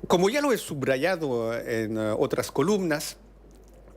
Como ya lo he subrayado en otras columnas,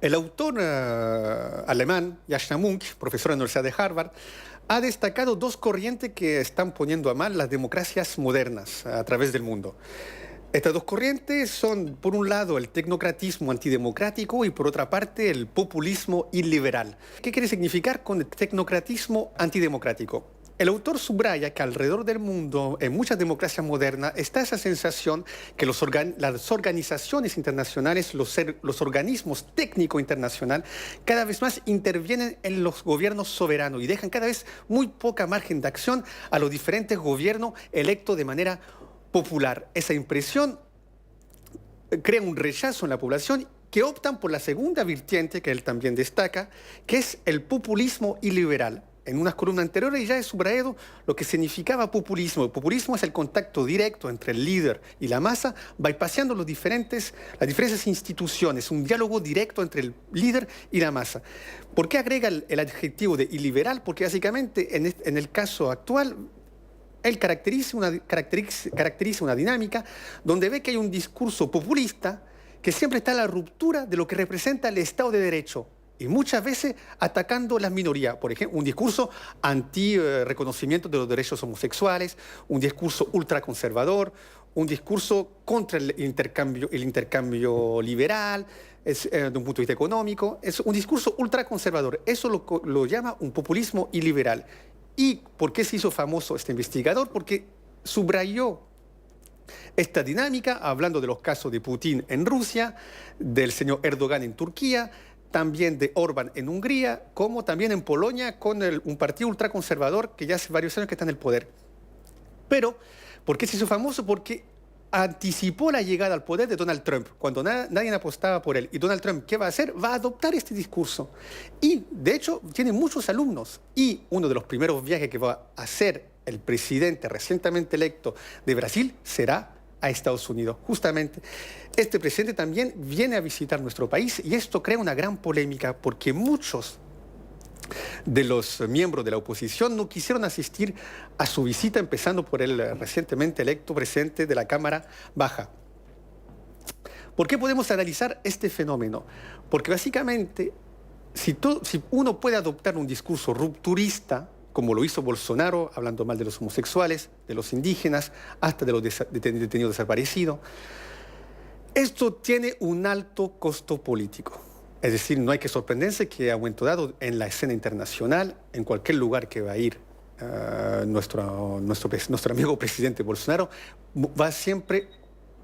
el autor alemán Yasna Mounk, profesor en la Universidad de Harvard, ha destacado dos corrientes que están poniendo a mal las democracias modernas a través del mundo. Estas dos corrientes son, por un lado, el tecnocratismo antidemocrático y, por otra parte, el populismo iliberal. ¿Qué quiere significar con el tecnocratismo antidemocrático? El autor subraya que alrededor del mundo, en muchas democracias modernas, está esa sensación que las organizaciones internacionales, los organismos técnicos internacionales, cada vez más intervienen en los gobiernos soberanos y dejan cada vez muy poca margen de acción a los diferentes gobiernos electos de manera popular. Esa impresión crea un rechazo en la población que optan por la segunda vertiente que él también destaca, que es el populismo iliberal. En unas columnas anteriores ya he subrayado lo que significaba populismo. El populismo es el contacto directo entre el líder y la masa, bypassando las diferentes instituciones, un diálogo directo entre el líder y la masa. ¿Por qué agrega el adjetivo de iliberal? Porque básicamente en el caso actual él caracteriza una dinámica donde ve que hay un discurso populista que siempre está a la ruptura de lo que representa el Estado de Derecho y muchas veces atacando las minorías. Por ejemplo, un discurso anti-reconocimiento de los derechos homosexuales, un discurso ultraconservador, un discurso contra el intercambio liberal, de un punto de vista económico. Es un discurso ultraconservador. Eso lo llama un populismo iliberal. ¿Y por qué se hizo famoso este investigador? Porque subrayó esta dinámica hablando de los casos de Putin en Rusia, del señor Erdogan en Turquía, también de Orbán en Hungría, como también en Polonia con un partido ultraconservador que ya hace varios años que está en el poder. Pero, ¿por qué se hizo famoso? Porque anticipó la llegada al poder de Donald Trump, cuando nadie apostaba por él. Y Donald Trump, ¿qué va a hacer? Va a adoptar este discurso. Y, de hecho, tiene muchos alumnos. Y uno de los primeros viajes que va a hacer el presidente recientemente electo de Brasil será a Estados Unidos. Justamente, este presidente también viene a visitar nuestro país y esto crea una gran polémica porque muchos de los miembros de la oposición no quisieron asistir a su visita, empezando por el recientemente electo presidente de la Cámara Baja. ¿Por qué podemos analizar este fenómeno? Porque básicamente, si uno puede adoptar un discurso rupturista, como lo hizo Bolsonaro, hablando mal de los homosexuales, de los indígenas, hasta de los detenidos desaparecidos, esto tiene un alto costo político. Es decir, no hay que sorprenderse que a momento dado en la escena internacional, en cualquier lugar que va a ir nuestro amigo presidente Bolsonaro, va siempre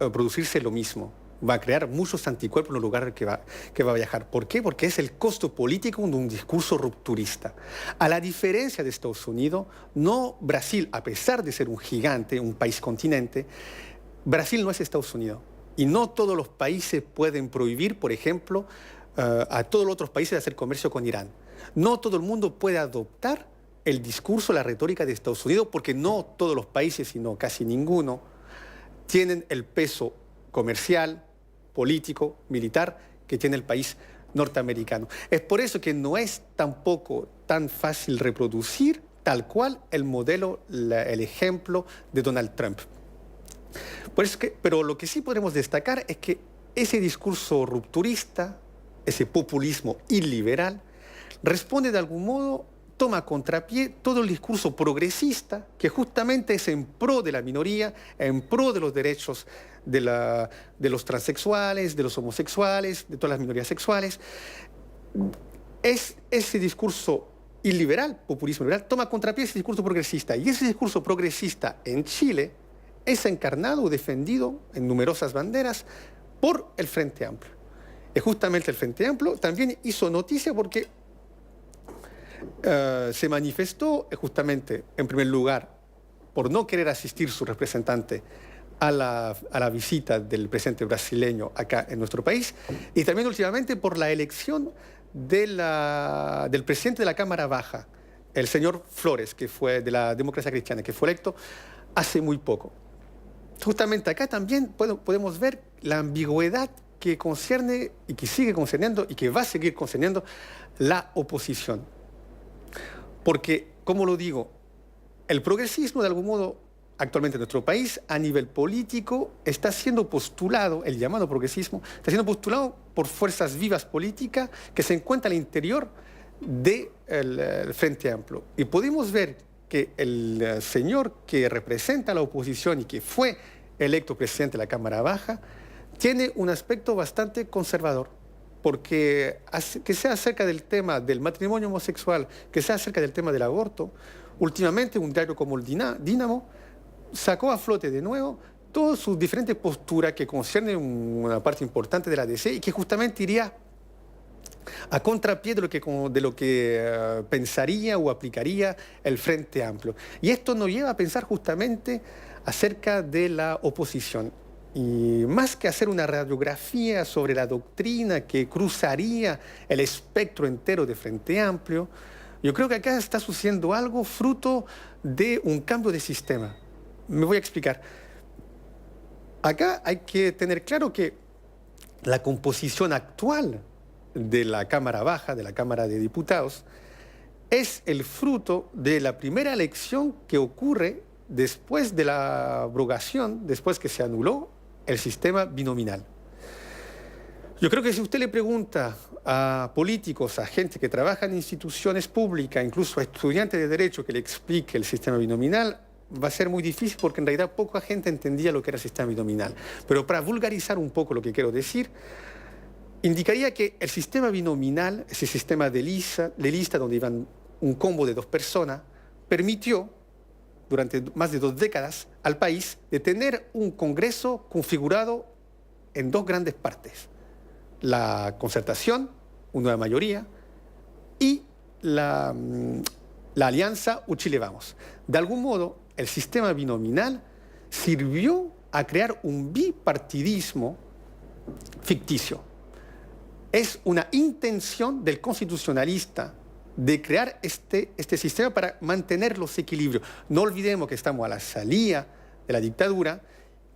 a producirse lo mismo. Va a crear muchos anticuerpos en los lugares que va a viajar. ¿Por qué? Porque es el costo político de un discurso rupturista. A la diferencia de Estados Unidos, no Brasil, a pesar de ser un gigante, un país continente, Brasil no es Estados Unidos. Y no todos los países pueden prohibir, por ejemplo, a todos los otros países de hacer comercio con Irán. No todo el mundo puede adoptar el discurso, la retórica de Estados Unidos, porque no todos los países, sino casi ninguno, tienen el peso comercial, político, militar, que tiene el país norteamericano. Es por eso que no es tampoco tan fácil reproducir tal cual el modelo, el ejemplo de Donald Trump. Pero lo que sí podemos destacar es que ese discurso rupturista, ese populismo iliberal, responde de algún modo, toma a contrapié todo el discurso progresista que justamente es en pro de la minoría, en pro de los derechos de los transexuales, de los homosexuales, de todas las minorías sexuales. Es ese discurso iliberal, populismo liberal, toma a contrapié ese discurso progresista. Y ese discurso progresista en Chile es encarnado o defendido en numerosas banderas por el Frente Amplio. Y justamente el Frente Amplio también hizo noticia porque se manifestó justamente, en primer lugar, por no querer asistir su representante a la visita del presidente brasileño acá en nuestro país, y también últimamente por la elección del presidente de la Cámara Baja, el señor Flores, que fue de la democracia cristiana, que fue electo hace muy poco. Justamente acá también podemos ver la ambigüedad que concierne y que sigue concerniendo y que va a seguir concerniendo la oposición. Porque, como lo digo, el progresismo de algún modo actualmente en nuestro país, a nivel político, está siendo postulado, el llamado progresismo, está siendo postulado por fuerzas vivas políticas que se encuentran al interior del Frente Amplio. Y podemos ver que el señor que representa a la oposición y que fue electo presidente de la Cámara Baja, tiene un aspecto bastante conservador, porque que sea acerca del tema del matrimonio homosexual, que sea acerca del tema del aborto, últimamente un diario como el Dínamo sacó a flote de nuevo todas sus diferentes posturas que conciernen una parte importante de la DC y que justamente iría a contrapié de lo que pensaría o aplicaría el Frente Amplio. Y esto nos lleva a pensar justamente acerca de la oposición. Y más que hacer una radiografía sobre la doctrina que cruzaría el espectro entero de Frente Amplio, yo creo que acá está sucediendo algo fruto de un cambio de sistema. Me voy a explicar. Acá hay que tener claro que la composición actual de la Cámara Baja, de la Cámara de Diputados, es el fruto de la primera elección que ocurre después de la abrogación, después que se anuló el sistema binominal. Yo creo que si usted le pregunta a políticos, a gente que trabaja en instituciones públicas, incluso a estudiantes de Derecho que le explique el sistema binominal, va a ser muy difícil porque en realidad poca gente entendía lo que era el sistema binominal. Pero para vulgarizar un poco lo que quiero decir, indicaría que el sistema binominal, ese sistema de lista donde iban un combo de 2 personas, permitió durante más de 2 décadas al país de tener un Congreso configurado en 2 grandes partes. La concertación, una nueva mayoría, y la alianza Chile Vamos. De algún modo, el sistema binominal sirvió a crear un bipartidismo ficticio. Es una intención del constitucionalista de crear este sistema para mantener los equilibrios. No olvidemos que estamos a la salida de la dictadura.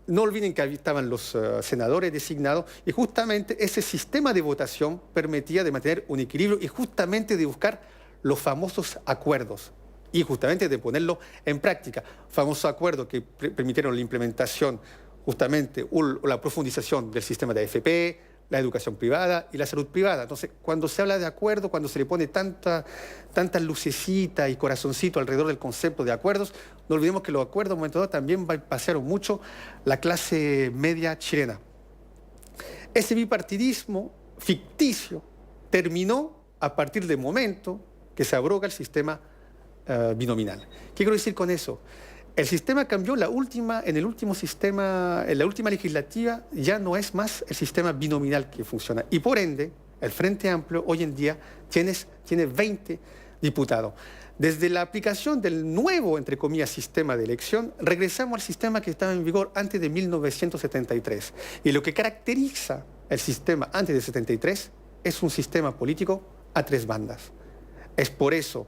No olviden que estaban los senadores designados y justamente ese sistema de votación permitía de mantener un equilibrio y justamente de buscar los famosos acuerdos y justamente de ponerlo en práctica. Famosos acuerdos que permitieron la implementación justamente o la profundización del sistema de AFP, la educación privada y la salud privada. Entonces, cuando se habla de acuerdo, cuando se le pone tanta lucecita y corazoncito alrededor del concepto de acuerdos, no olvidemos que los acuerdos, en un momento dado, también pasearon mucho la clase media chilena. Ese bipartidismo ficticio terminó a partir del momento que se abroga el sistema binominal. ¿Qué quiero decir con eso? El sistema cambió en la última legislativa, ya no es más el sistema binominal que funciona. Y por ende, el Frente Amplio hoy en día tiene 20 diputados. Desde la aplicación del nuevo, entre comillas, sistema de elección, regresamos al sistema que estaba en vigor antes de 1973. Y lo que caracteriza el sistema antes de 73 es un sistema político a 3 bandas. Es por eso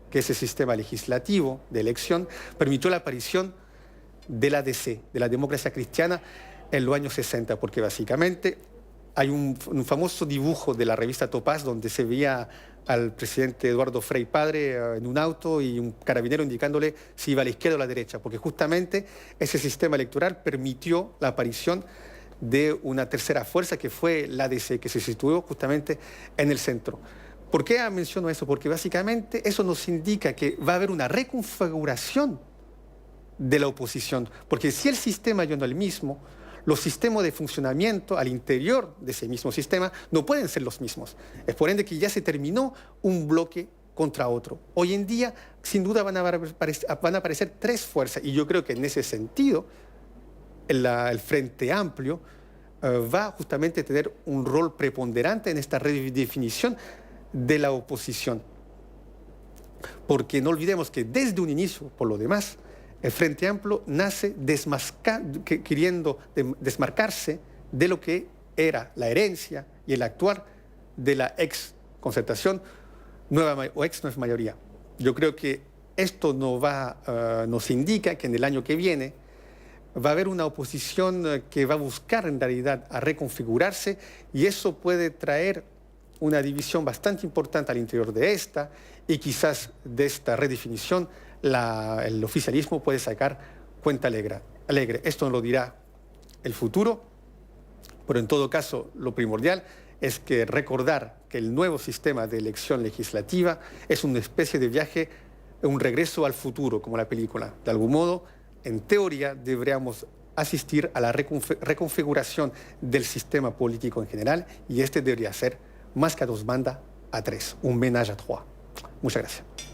que ese sistema legislativo de elección permitió la aparición de la DC, de la democracia cristiana, en los años 60, porque básicamente hay un famoso dibujo de la revista Topaz donde se veía al presidente Eduardo Frei Padre en un auto y un carabinero indicándole si iba a la izquierda o a la derecha, porque justamente ese sistema electoral permitió la aparición de una tercera fuerza que fue la DC, que se situó justamente en el centro. ¿Por qué menciono eso? Porque básicamente eso nos indica que va a haber una reconfiguración de la oposición, porque si el sistema ya no es el mismo, los sistemas de funcionamiento al interior de ese mismo sistema no pueden ser los mismos. Es por ende que ya se terminó un bloque contra otro. Hoy en día, sin duda, van a aparecer 3 fuerzas, y yo creo que en ese sentido el Frente Amplio va justamente a tener un rol preponderante en esta redefinición de la oposición. Porque no olvidemos que desde un inicio, por lo demás, el Frente Amplio nace queriendo desmarcarse de lo que era la herencia y el actuar de la ex concertación, nueva o ex no es mayoría. Yo creo que esto nos indica que en el año que viene va a haber una oposición que va a buscar en realidad a reconfigurarse, y eso puede traer una división bastante importante al interior de esta, y quizás de esta redefinición el oficialismo puede sacar cuenta alegre. Esto nos lo dirá el futuro, pero en todo caso lo primordial es que recordar que el nuevo sistema de elección legislativa es una especie de viaje, un regreso al futuro, como la película. De algún modo, en teoría, deberíamos asistir a la reconfiguración del sistema político en general, y este debería ser, más que a dos bandas, a tres, un ménage à trois. Muchas gracias.